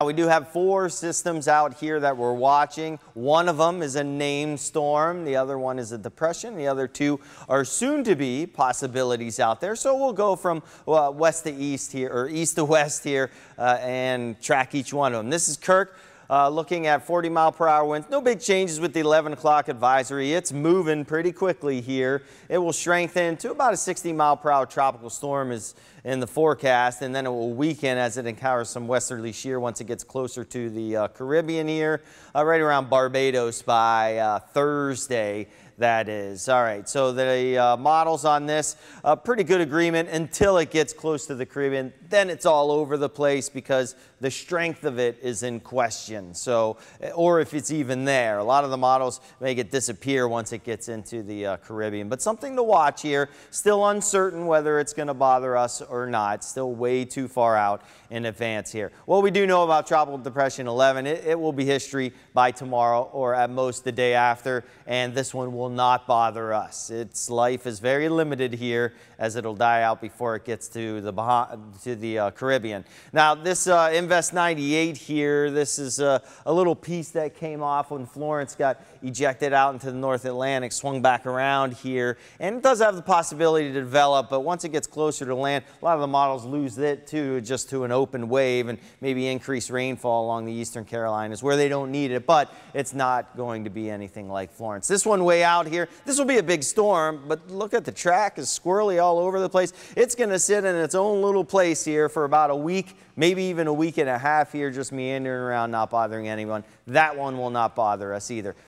We do have 4 systems out here that we're watching. One of them is a named storm. The other one is a depression. The other 2 are soon to be possibilities out there. So we'll go from west to east here, or east to west here, and track each one of them. This is Kirk. Looking at 40-mile-per-hour winds. No big changes with the 11 o'clock advisory. It's moving pretty quickly here. It will strengthen to about a 60-mile-per-hour tropical storm is in the forecast, and then it will weaken as it encounters some westerly shear once it gets closer to the Caribbean here, right around Barbados by Thursday. That is. All right, so the models on this, pretty good agreement until it gets close to the Caribbean. Then it's all over the place because the strength of it is in question. So, or if it's even there. A lot of the models make it disappear once it gets into the Caribbean. But something to watch here. Still uncertain whether it's going to bother us or not. Still way too far out in advance here. What we do know about Tropical Depression 11, it will be history by tomorrow or at most the day after. And this one will not bother us. Its life is very limited here as it'll die out before it gets to the Caribbean. Now this Invest 98 here, this is a little piece that came off when Florence got ejected out into the North Atlantic, swung back around here, and it does have the possibility to develop, but once it gets closer to land, a lot of the models lose it too, just to an open wave and maybe increase rainfall along the eastern Carolinas where they don't need it, but it's not going to be anything like Florence. This one way out here, this will be a big storm, but look at the track, is squirrely all over the place. It's going to sit in its own little place here for about a week, maybe even a week and a half here, just meandering around, not bothering anyone. That one will not bother us either.